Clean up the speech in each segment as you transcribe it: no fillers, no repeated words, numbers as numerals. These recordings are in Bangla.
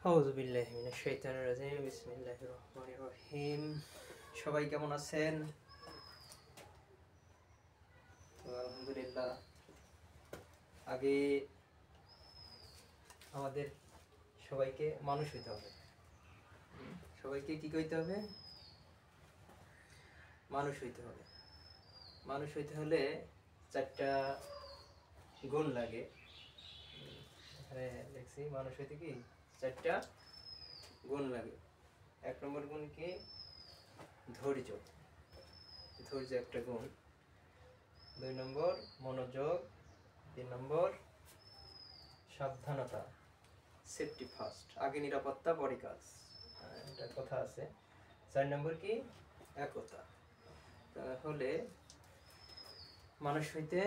আউযু বিল্লাহি মিনাশ শাইতানির রাজিম বিসমিল্লাহির রহমানির রহিম। সবাই কেমন আছেন? তো আলহামদুলিল্লাহ। আগে আমাদের সবাইকে মানুষ হইতে হবে। সবাইকে কি কইতে হবে? মানুষ হইতে হবে। মানুষ হইতে হলে 4টা গুণ লাগে। এখানে দেখছি মানুষ হইতে কি 4টা গুণ লাগে। 1 নম্বর গুণ কি? ধৈর্য। ধৈর্য একটা গুণ। 2 নম্বর মনোযোগ। 3 নম্বর সাবধানতা, সেফটি ফার্স্ট, আগে নিরাপত্তা পরে কাজ, এটা কথা আছে। 4 নম্বর কি? একতা। তাহলে মানুষ হইতে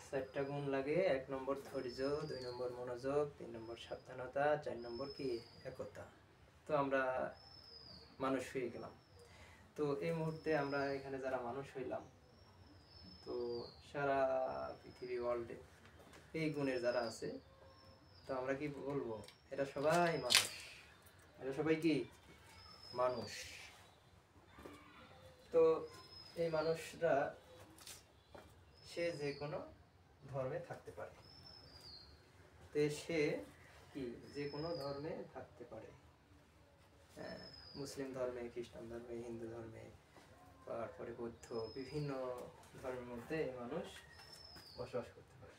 4টা গুণ লাগে। 1 নম্বর ধৈর্য, 2 নম্বর মনোযোগ, 3 নম্বর সাবধানতা, 4 নম্বর কি? একতা। তো আমরা মানুষ হয়ে গেলাম। তো এই মুহূর্তে আমরা এখানে যারা মানুষ হইলাম, তো সারা পৃথিবী ওয়ার্ল্ডে এই গুণের যারা আছে, তো আমরা কি বলবো? এরা সবাই মানুষ। এরা সবাই কি? মানুষ। তো এই মানুষরা সে যে কোনো ধর্মে থাকতে পারে। তো সে কি? যে কোনো ধর্মে থাকতে পারে। মুসলিম ধর্মে, খ্রিস্টান ধর্মে, হিন্দু ধর্মে, তারপরে বৌদ্ধ, বিভিন্ন ধর্মের মধ্যে মানুষ বসবাস করতে পারে।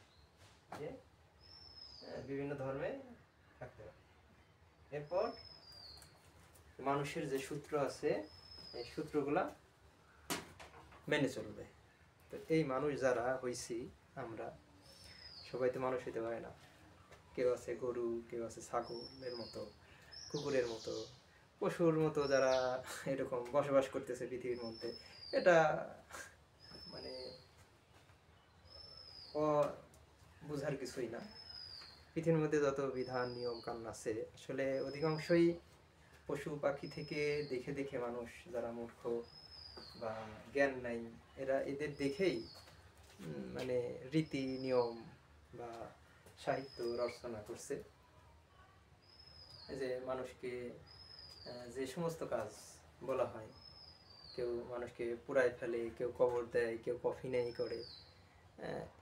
যে বিভিন্ন ধর্মে থাকতে পারে। এরপর মানুষের যে সূত্র আছে, এই সূত্রগুলা মেনে চলবে। তো এই মানুষ যারা হইছি আমরা, সবাই তো মানুষ হইতে পারে না। কেউ আছে গরু, কেউ আছে ছাগলের মতো, কুকুরের মতো, পশুর মতো যারা এরকম বসবাস করতেছে পৃথিবীর মধ্যে। এটা মানে বোঝার কিছুই না। পৃথিবীর মধ্যে যত বিধান নিয়ম কানুন আছে, আসলে অধিকাংশই পশু পাখি থেকে দেখে দেখে মানুষ যারা মূর্খ বা জ্ঞান নাই, এদের দেখেই মানে রীতি নিয়ম বা সাহিত্য রচনা করছে। যে মানুষকে যে সমস্ত কাজ বলা হয়, কেউ মানুষকে পুড়ায় ফেলে, কেউ কবর দেয়, কেউ কফিনেই করে।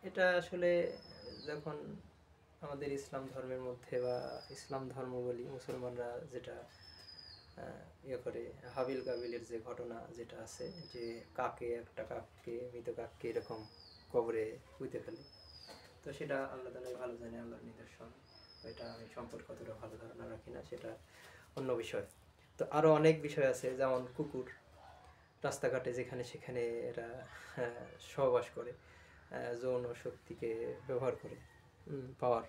এটা আসলে যখন আমাদের ইসলাম ধর্মের মধ্যে, বা ইসলাম ধর্ম বলি, মুসলমানরা যেটা ইয়ে করে, হাবিল কাবিলের যে ঘটনা যেটা আছে, যে একটা কাককে, মৃত কাককে এরকম কবরে পুঁতে ফেলে। তো সেটা আল্লাহ তাআলাই ভালো জানে, আল্লাহর নিদর্শন। এটা আমি সম্পর্কে অতটা ভালো ধারণা রাখি না, সেটা অন্য বিষয়। তো আরও অনেক বিষয় আছে, যেমন কুকুর রাস্তাঘাটে যেখানে সেখানে এরা সহবাস করে, যৌন শক্তিকে ব্যবহার করে, পাওয়ার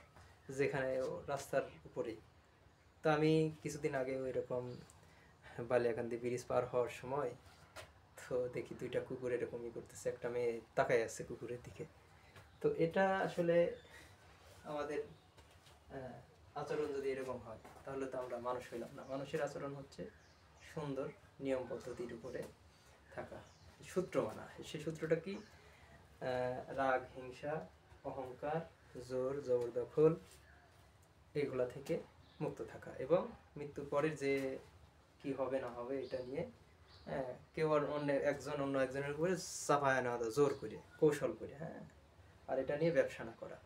যেখানে রাস্তার উপরেই। তো আমি কিছুদিন আগে এরকম বালিয়াকান্দি ব্রিজ পার হওয়ার সময় তো দেখি 2টা কুকুর এরকমই করতেছে, একটা মেয়ে তাকায় আছে কুকুরের দিকে। তো এটা আসলে আমাদের আচরণ যদি এরকম হয়, তাহলে তো আমরা মানুষ হইলাম না। মানুষের আচরণ হচ্ছে সুন্দর নিয়ম পদ্ধতির উপরে থাকা, সূত্র মানা। সেই সূত্রটা কি? রাগ, হিংসা, অহংকার, জোর জবরদখল, এগুলা থেকে মুক্ত থাকা, এবং মৃত্যুর পরের যে কি হবে না হবে এটা নিয়ে কেউ অন্য একজনের উপরে চাপায় না দেওয়া, জোর করে, কৌশল করে। আর এটা নিয়ে ব্যবসা না করা।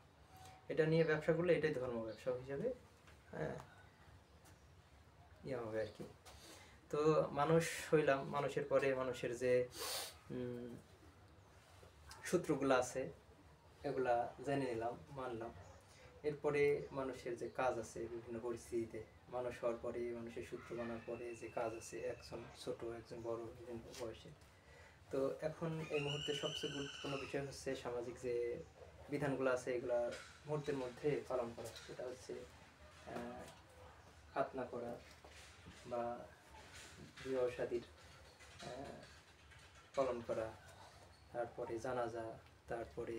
এটা নিয়ে ব্যবসা করলে এটাই ধর্ম ব্যবসা হিসাবে ইয়ে হবে আর কি। তো মানুষ হইলাম, মানুষের পরে মানুষের যে সূত্রগুলো আছে এগুলা জেনে নিলাম, মানলাম। এরপরে মানুষের যে কাজ আছে বিভিন্ন পরিস্থিতিতে, মানুষ হওয়ার পরে, মানুষের সূত্র বানার পরে যে কাজ আছে, একজন ছোট একজন বড় বিভিন্ন বয়সে। তো এখন এই মুহূর্তে সবচেয়ে গুরুত্বপূর্ণ বিষয় হচ্ছে সামাজিক যে বিধানগুলো আছে, এগুলা মুহূর্তের মধ্যে পালন করা। সেটা হচ্ছে খাতনা করা বা বিবাহ শাদীর পালন করা, তারপরে জানাজা, তারপরে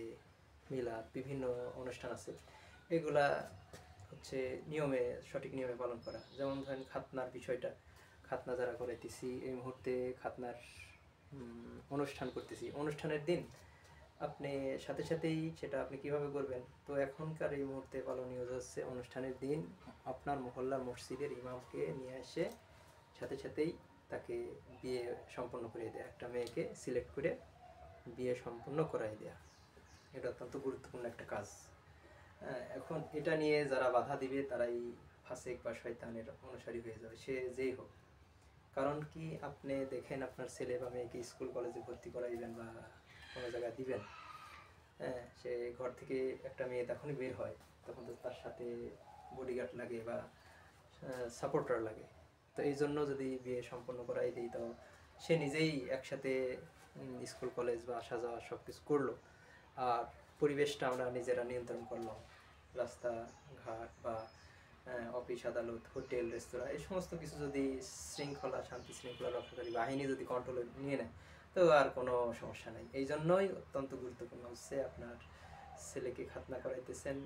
মিলাদ, বিভিন্ন অনুষ্ঠান আছে, এগুলা হচ্ছে নিয়মে, সঠিক নিয়মে পালন করা। যেমন ধরেন খাতনার বিষয়টা, খাতনা যারা করাইতেছি, এই মুহূর্তে খাতনার অনুষ্ঠান করতেছি, অনুষ্ঠানের দিন আপনি সাথে সাথেই সেটা আপনি কিভাবে করবেন, তো এখনকার এই মুহূর্তে পালনীয় হচ্ছে অনুষ্ঠানের দিন আপনার মহল্লার মসজিদের ইমামকে নিয়ে এসে সাথে সাথেই তাকে বিয়ে সম্পন্ন করে দেয়া, একটা মেয়েকে সিলেক্ট করে বিয়ে সম্পন্ন করাই দেয়া। এটা অত্যন্ত গুরুত্বপূর্ণ একটা কাজ। এখন এটা নিয়ে যারা বাধা দিবে তারাই ফাসেক বা শয়তানের অনুসারী হয়ে যাবে, সে যেই হোক। কারণ কি, আপনি দেখেন আপনার ছেলে বা মেয়েকে স্কুল কলেজে ভর্তি করাইবেন বা কোনো জায়গায় দিবেন, হ্যাঁ, সে ঘর থেকে একটা মেয়ে তখনই বের হয়, তখন তো তার সাথে বডিগার্ড লাগে বা সাপোর্টার লাগে। তো এই জন্য যদি বিয়ে সম্পন্ন করাই দিই, তো সে নিজেই একসাথে স্কুল কলেজ বা আসা যাওয়া সব কিছু করলো, আর পরিবেশটা আমরা নিজেরা নিয়ন্ত্রণ করলাম। রাস্তাঘাট বা অফিস আদালত হোটেল রেস্তোরাঁ এই সমস্ত কিছু যদি শৃঙ্খলা শান্তি শৃঙ্খলা রক্ষাকারী বাহিনী যদি কন্ট্রোলে নিয়ে নেয়, তো আর কোনো সমস্যা নেই। এই জন্যই অত্যন্ত গুরুত্বপূর্ণ হচ্ছে আপনার ছেলেকে খাতনা করাইতেছেন,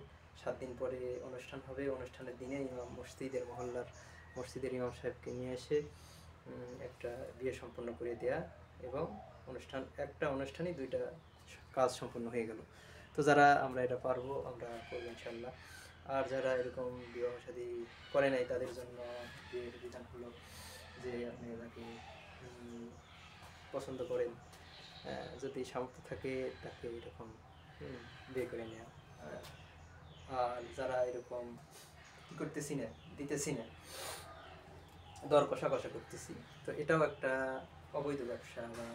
7 দিন পরে অনুষ্ঠান হবে, অনুষ্ঠানের দিনে ইমাম মসজিদের মহল্লার মসজিদের ইমাম সাহেবকে নিয়ে এসে একটা বিয়ে সম্পন্ন করে দেয়া, এবং একটা অনুষ্ঠানই 2টা কাজ সম্পন্ন হয়ে গেল। তো যারা আমরা এটা পারবো আমরা করবো ইনশাল্লাহ। আর যারা এরকম বিবাহ শাদী করে নাই তাদের জন্য বিয়ের বিধান হলো যে আপনি তাকে পছন্দ করেন, যদি সামর্থ্য থাকে তাকে এরকম বিয়ে করে নেওয়া। আর যারা এরকম কী করতেছি না, দিতেছি না, দর কষাকষা করতেছি, তো এটাও একটা অবৈধ ব্যবসা বা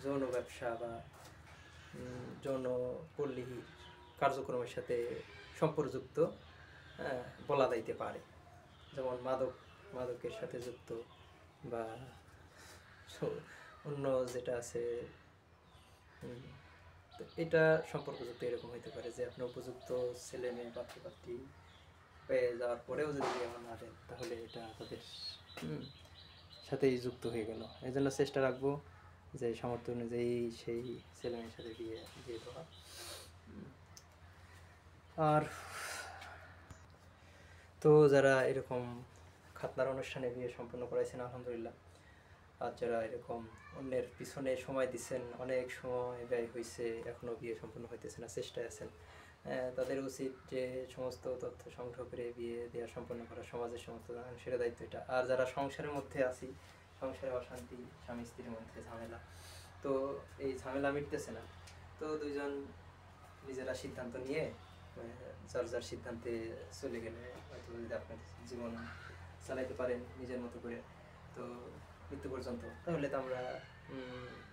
যৌন ব্যবসা বা যৌন পল্লী কার্যক্রমের সাথে সম্পর্কযুক্ত বলা যাইতে পারে। যেমন মাদকের সাথে যুক্ত বা অন্য যেটা আছে, তো এটা সম্পর্কযুক্ত এরকম হইতে পারে যে আপনি উপযুক্ত ছেলে মেয়ে পাত্রপাত্রী পেয়ে যাওয়ার পরেও যদি বিয়ে না দেন, তাহলে এটা তাদের সাথেই যুক্ত হয়ে গেল। এই জন্য চেষ্টা রাখবো যে সামর্থ্য অনুযায়ী সেই ছেলে মেয়ের সাথে বিয়ে দিয়ে দেওয়া। আর তো যারা এরকম খাতনার অনুষ্ঠানে বিয়ে সম্পন্ন করাইছেন আলহামদুলিল্লাহ, আর যারা এরকম অন্যের পিছনে সময় দিচ্ছেন, অনেক সময় ব্যয় হয়েছে, এখনও বিয়ে সম্পন্ন হইতেছে না, চেষ্টায় আছেন, তাদের উচিত যে সমস্ত তথ্য সংগ্রহ করে বিয়ে দেওয়া সম্পন্ন করা, সমাজের সমস্ত সেটা দায়িত্ব এটা। আর যারা সংসারের মধ্যে আছি, সংসারে অশান্তি, স্বামী স্ত্রীর মধ্যে ঝামেলা, তো এই ঝামেলা মিটতেছে না, তো দুইজন নিজেরা সিদ্ধান্ত নিয়ে যার যার সিদ্ধান্তে চলে গেলে হয়তো যদি আপনার জীবন চালাইতে পারেন নিজের মতো করে, তো মৃত্যু পর্যন্ত, তাহলে তো আমরা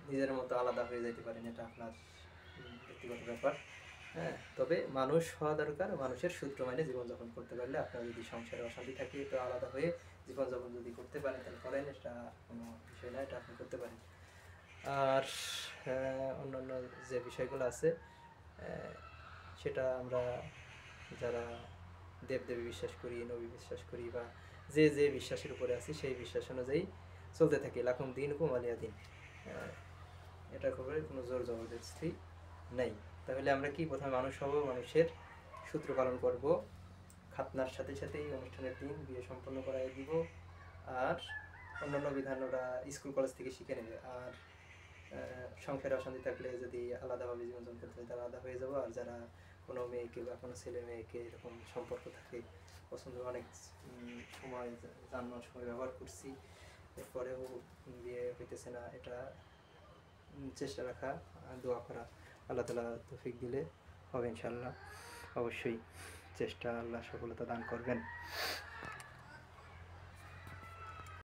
নিজের মতো আলাদা হয়ে যেতে পারেন, এটা আপনার ব্যক্তিগত ব্যাপার। হ্যাঁ, তবে মানুষ হওয়া দরকার, মানুষের সূত্র মানে জীবনযাপন করতে পারলে, আপনার যদি সংসারে অশান্তি থাকে তো আলাদা হয়ে জীবনযাপন যদি করতে পারেন তাহলে করেন, এটা কোনো বিষয় না, এটা আপনি করতে পারেন। আর অন্যান্য যে বিষয়গুলো আছে সেটা আমরা যারা দেবদেবী বিশ্বাস করি, নবী বিশ্বাস করি, বা যে যে বিশ্বাসের উপরে আছি সেই বিশ্বাস অনুযায়ী চলতে থাকি। লাকুম দীনুকুম ওয়ালিয়া দিন, এটার খবরে কোনো জোর জবরদস্তি নেই। তাহলে আমরা কি, প্রথমে মানুষ হব, মানুষের সূত্র পালন করব, খাতনার সাথে সাথেই অনুষ্ঠানের দিন বিয়ে সম্পন্ন করাই দিব, আর অন্যান্য বিধান ওরা স্কুল কলেজ থেকে শিখে নেবে। আর সংসারে অশান্তি থাকলে যদি আলাদাভাবে জীবনযাপন করতে হয় তারা আলাদা হয়ে যাবো। আর যারা কোনো মেয়েকে বা কোনো ছেলে মেয়েকে এরকম সম্পর্ক থাকে পছন্দ, অনেক সময় যানবাহন সময় ব্যবহার করছি, এরপরেও বিয়ে হইতেছে না, এটা চেষ্টা রাখা, দোয়া করা, আল্লাহ তাআলা তৌফিক দিলে হবে ইনশাআল্লাহ। অবশ্যই চেষ্টা, আল্লাহ সফলতা দান করবেন।